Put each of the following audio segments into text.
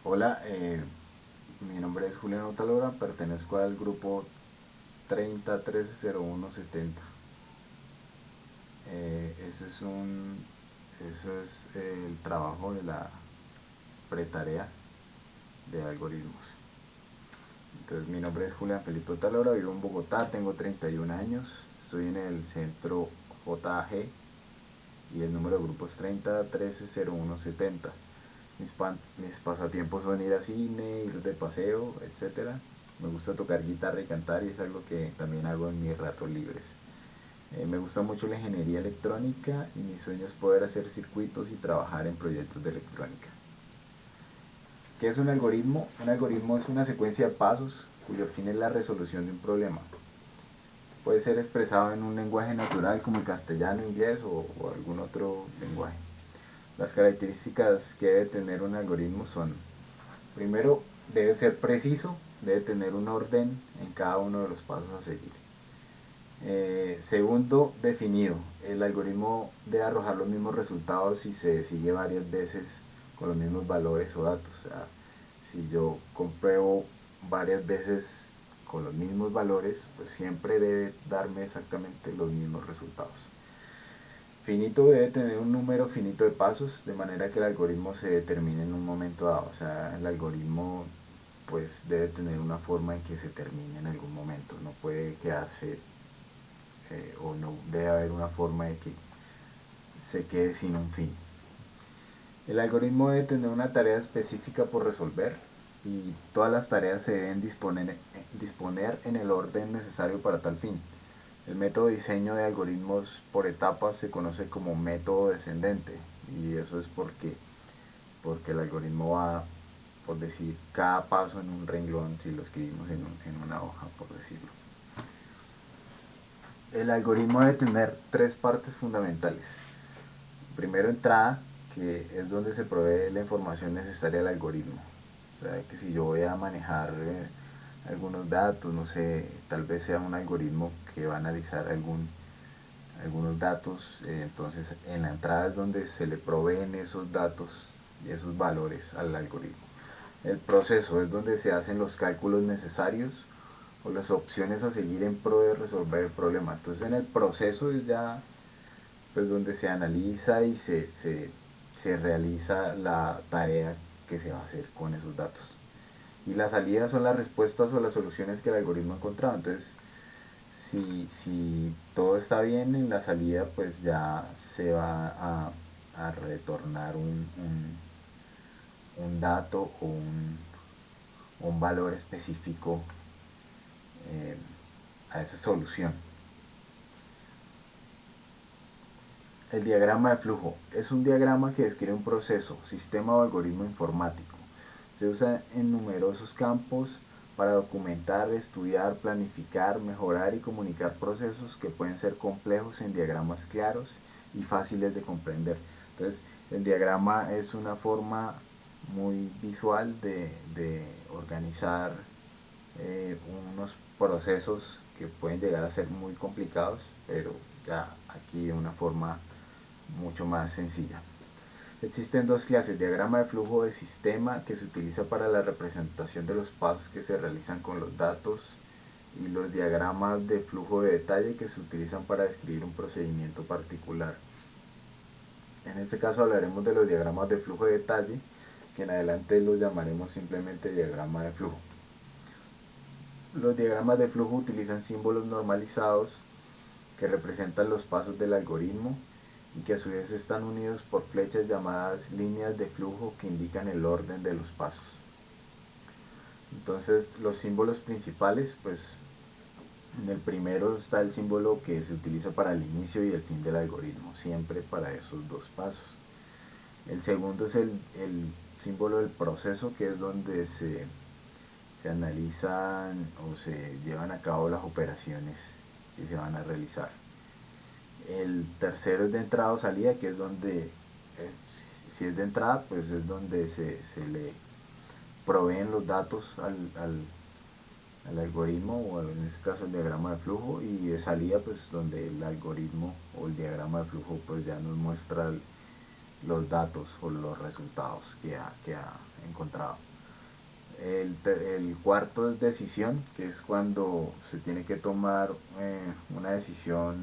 Hola, mi nombre es Julián Otalora, pertenezco al grupo 30130170. Ese es ese es el trabajo de la pretarea de algoritmos. Entonces, mi nombre es Julián Felipe Otalora, vivo en Bogotá, tengo 31 años, estoy en el centro JAG y el número de grupo es 30130170. Mis pasatiempos son ir a cine, ir de paseo, etcétera. Me gusta tocar guitarra y cantar y es algo que también hago en mis ratos libres. Me gusta mucho la ingeniería electrónica y mi sueño es poder hacer circuitos y trabajar en proyectos de electrónica. ¿Qué es un algoritmo? Un algoritmo es una secuencia de pasos cuyo fin es la resolución de un problema. Puede ser expresado en un lenguaje natural como el castellano, inglés o algún otro lenguaje. Las características que debe tener un algoritmo son: primero, debe ser preciso, debe tener un orden en cada uno de los pasos a seguir. Segundo, definido. El algoritmo debe arrojar los mismos resultados si se sigue varias veces con los mismos valores o datos. O sea, si yo compruebo varias veces con los mismos valores, pues siempre debe darme exactamente los mismos resultados. Finito, debe tener un número finito de pasos, de manera que el algoritmo se determine en un momento dado. O sea, el algoritmo pues debe tener una forma en que se termine en algún momento. No puede quedarse o no debe haber una forma de que se quede sin un fin. El algoritmo debe tener una tarea específica por resolver y todas las tareas se deben disponer en el orden necesario para tal fin. El método de diseño de algoritmos por etapas se conoce como método descendente y eso es porque el algoritmo va, por decir, cada paso en un renglón si lo escribimos en una hoja, por decirlo. El algoritmo debe tener tres partes fundamentales. Primero, entrada, que es donde se provee la información necesaria al algoritmo. O sea, que si yo voy a manejar algunos datos, no sé, tal vez sea un algoritmo que va a analizar algunos datos, entonces en la entrada es donde se le proveen esos datos y esos valores al algoritmo. El proceso es donde se hacen los cálculos necesarios o las opciones a seguir en pro de resolver el problema. Entonces en el proceso es ya pues donde se analiza y se realiza la tarea que se va a hacer con esos datos. Y las salidas son las respuestas o las soluciones que el algoritmo ha encontrado. Entonces, si todo está bien en la salida, pues ya se va a retornar un dato o un valor específico eh, a esa solución. El diagrama de flujo es un diagrama que describe un proceso, sistema o algoritmo informático. Se usa en numerosos campos para documentar, estudiar, planificar, mejorar y comunicar procesos que pueden ser complejos en diagramas claros y fáciles de comprender. Entonces, el diagrama es una forma muy visual de organizar unos procesos que pueden llegar a ser muy complicados, pero ya aquí de una forma mucho más sencilla. Existen dos clases: diagrama de flujo de sistema, que se utiliza para la representación de los pasos que se realizan con los datos, y los diagramas de flujo de detalle, que se utilizan para describir un procedimiento particular. En este caso hablaremos de los diagramas de flujo de detalle, que en adelante los llamaremos simplemente diagrama de flujo. Los diagramas de flujo utilizan símbolos normalizados que representan los pasos del algoritmo y que a su vez están unidos por flechas llamadas líneas de flujo que indican el orden de los pasos. Entonces, los símbolos principales, pues en el primero está el símbolo que se utiliza para el inicio y el fin del algoritmo, siempre para esos dos pasos. El segundo es el símbolo del proceso, que es donde se analizan o se llevan a cabo las operaciones que se van a realizar. El tercero es de entrada o salida, que es donde, si es de entrada, pues es donde se le proveen los datos al algoritmo, o en este caso el diagrama de flujo, y de salida, pues donde el algoritmo o el diagrama de flujo pues ya nos muestra los datos o los resultados que ha encontrado. El cuarto es decisión, que es cuando se tiene que tomar una decisión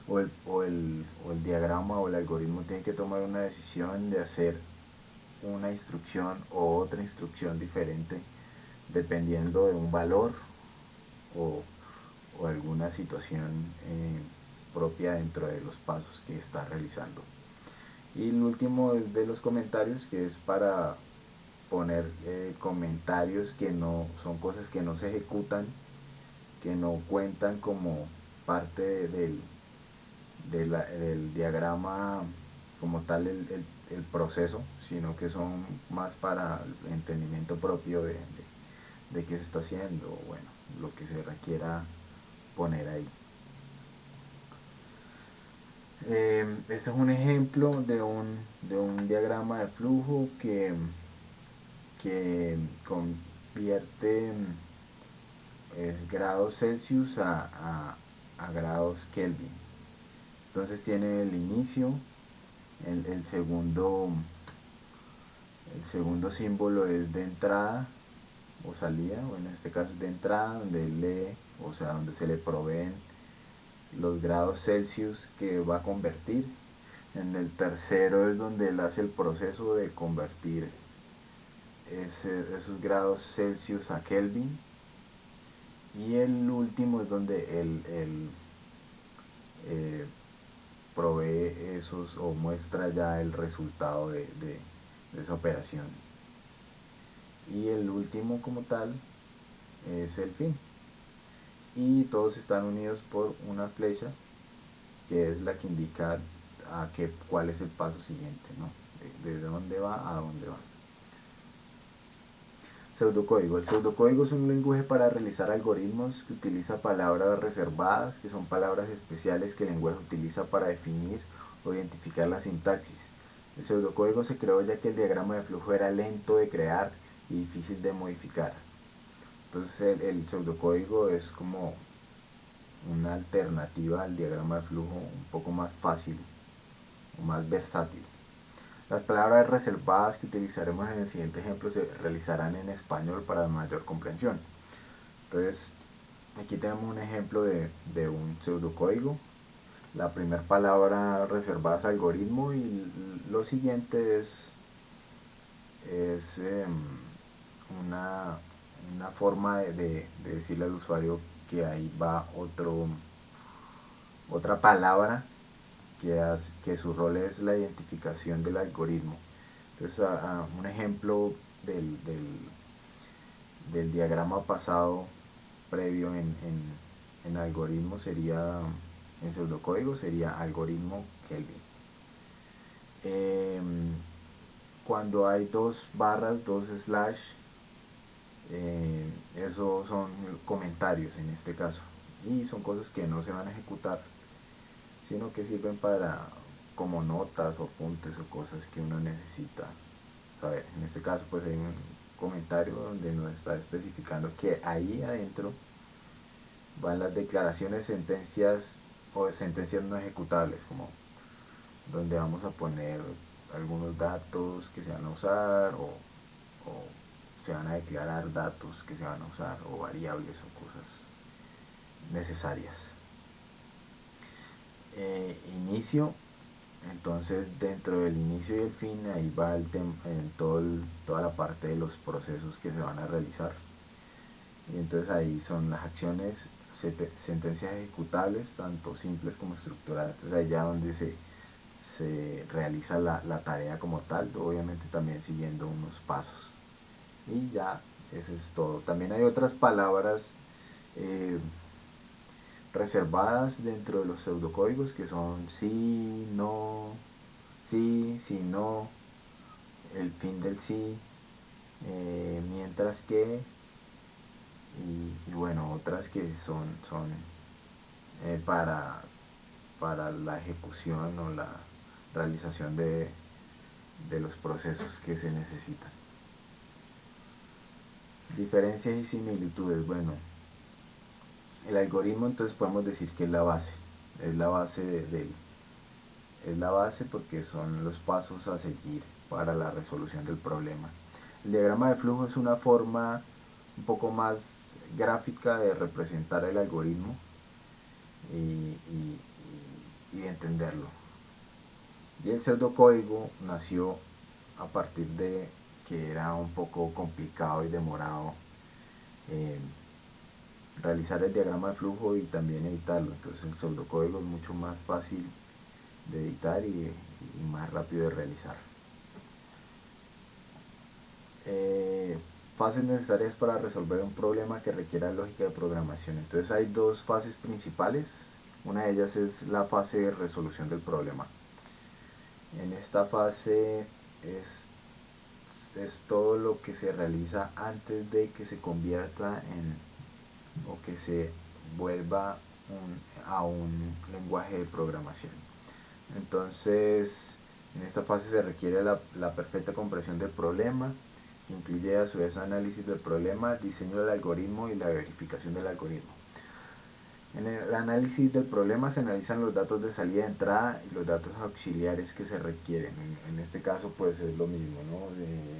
o el diagrama o el algoritmo tiene que tomar una decisión de hacer una instrucción o otra instrucción diferente dependiendo de un valor o, o alguna situación propia dentro de los pasos que está realizando. Y el último es de los comentarios, que es para poner comentarios que no son cosas que no se ejecutan, que no cuentan como parte del diagrama como tal el proceso, sino que son más para el entendimiento propio de qué se está haciendo, bueno, lo que se requiera poner ahí. Este es un ejemplo de un diagrama de flujo que convierte grados Celsius a grados Kelvin. Entonces tiene el inicio, el segundo símbolo es de entrada o salida, o en este caso es de entrada, donde él lee, o sea, donde se le proveen los grados Celsius que va a convertir. En el tercero es donde él hace el proceso de convertir esos grados Celsius a Kelvin. Y el último es donde él provee esos o muestra ya el resultado de esa operación. Y el último como tal es el fin. Y todos están unidos por una flecha que es la que indica cuál es el paso siguiente, ¿no? De dónde va a dónde va. Pseudocódigo. El pseudocódigo es un lenguaje para realizar algoritmos que utiliza palabras reservadas, que son palabras especiales que el lenguaje utiliza para definir o identificar la sintaxis. El pseudocódigo se creó ya que el diagrama de flujo era lento de crear y difícil de modificar. Entonces el pseudocódigo es como una alternativa al diagrama de flujo un poco más fácil o más versátil. Las palabras reservadas que utilizaremos en el siguiente ejemplo se realizarán en español para mayor comprensión. Entonces, aquí tenemos un ejemplo de un pseudocódigo. La primera palabra reservada es algoritmo y lo siguiente es una forma de decirle al usuario que ahí va otra palabra que su rol es la identificación del algoritmo. Entonces, un ejemplo del diagrama pasado previo en algoritmo sería, en pseudocódigo sería algoritmo Kelvin. Cuando hay dos barras, dos slash, eso son comentarios en este caso, y son cosas que no se van a ejecutar, sino que sirven para como notas o apuntes o cosas que uno necesita saber. En este caso pues hay un comentario donde nos está especificando que ahí adentro van las declaraciones, sentencias o sentencias no ejecutables, como donde vamos a poner algunos datos que se van a usar o se van a declarar datos que se van a usar o variables o cosas necesarias. Inicio. Entonces dentro del inicio y el fin ahí va toda la parte de los procesos que se van a realizar. Y entonces ahí son las acciones, sentencias ejecutables, tanto simples como estructuradas. Entonces ahí ya donde se realiza la tarea como tal, obviamente también siguiendo unos pasos. Y ya, eso es todo. También hay otras palabras reservadas dentro de los pseudocódigos que son sí, no, sí, si no, el fin del sí, mientras que, y bueno, otras que son para la ejecución o la realización de los procesos que se necesitan. Diferencias y similitudes. Bueno, el algoritmo entonces podemos decir que es la base es la base porque son los pasos a seguir para la resolución del problema. El diagrama de flujo es una forma un poco más gráfica de representar el algoritmo y de entenderlo. Y el pseudocódigo nació a partir de que era un poco complicado y demorado eh, realizar el diagrama de flujo y también editarlo. Entonces el pseudocódigo es mucho más fácil de editar y más rápido de realizar. Fases necesarias para resolver un problema que requiera lógica de programación. Entonces hay dos fases principales. Una de ellas es la fase de resolución del problema. En esta fase es todo lo que se realiza antes de que se convierta en o que se vuelva a un lenguaje de programación. Entonces, en esta fase se requiere la perfecta comprensión del problema, que incluye a su vez análisis del problema, diseño del algoritmo y la verificación del algoritmo. En el análisis del problema se analizan los datos de salida y entrada y los datos auxiliares que se requieren. En este caso pues es lo mismo, ¿no?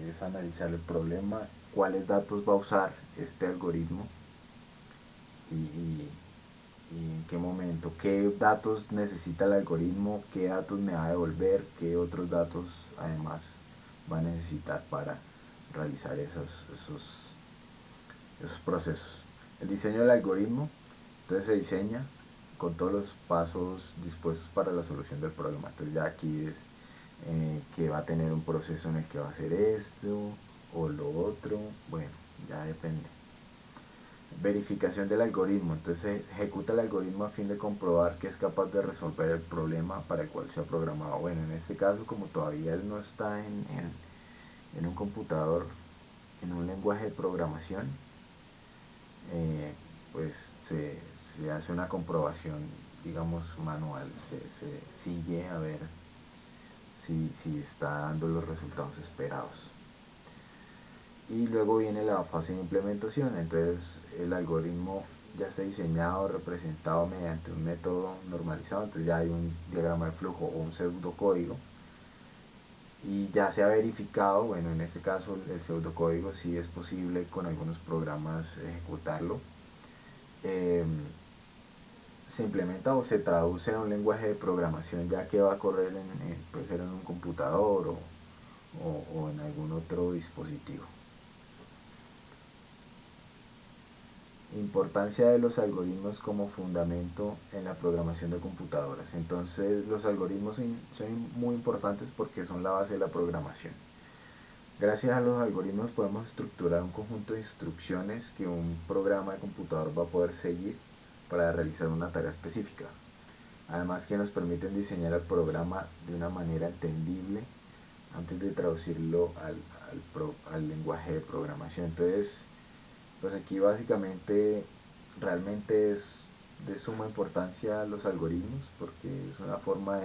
Es analizar el problema, cuáles datos va a usar este algoritmo y en qué momento, qué datos necesita el algoritmo, qué datos me va a devolver, qué otros datos además va a necesitar para realizar esos procesos. El diseño del algoritmo, entonces se diseña con todos los pasos dispuestos para la solución del problema. Entonces ya aquí es que va a tener un proceso en el que va a hacer esto o lo otro, bueno, ya depende. Verificación del algoritmo, entonces ejecuta el algoritmo a fin de comprobar que es capaz de resolver el problema para el cual se ha programado. Bueno, en este caso, como todavía él no está en un computador, en un lenguaje de programación, pues se hace una comprobación, digamos, manual, se sigue a ver si está dando los resultados esperados. Y luego viene la fase de implementación. Entonces el algoritmo ya está diseñado, representado mediante un método normalizado. Entonces ya hay un diagrama de flujo o un pseudocódigo y ya se ha verificado. Bueno, en este caso el pseudocódigo sí es posible con algunos programas ejecutarlo. Se implementa o se traduce a un lenguaje de programación ya que va a correr puede ser en un computador o en algún otro dispositivo. Importancia de los algoritmos como fundamento en la programación de computadoras. Entonces los algoritmos son muy importantes porque son la base de la programación. Gracias a los algoritmos podemos estructurar un conjunto de instrucciones que un programa de computador va a poder seguir para realizar una tarea específica. Además que nos permiten diseñar el programa de una manera entendible antes de traducirlo al lenguaje de programación. Entonces, pues aquí básicamente realmente es de suma importancia los algoritmos porque es una forma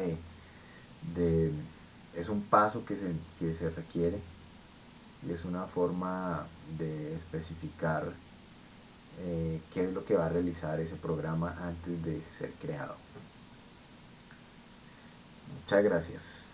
es un paso que se requiere y es una forma de especificar qué es lo que va a realizar ese programa antes de ser creado. Muchas gracias.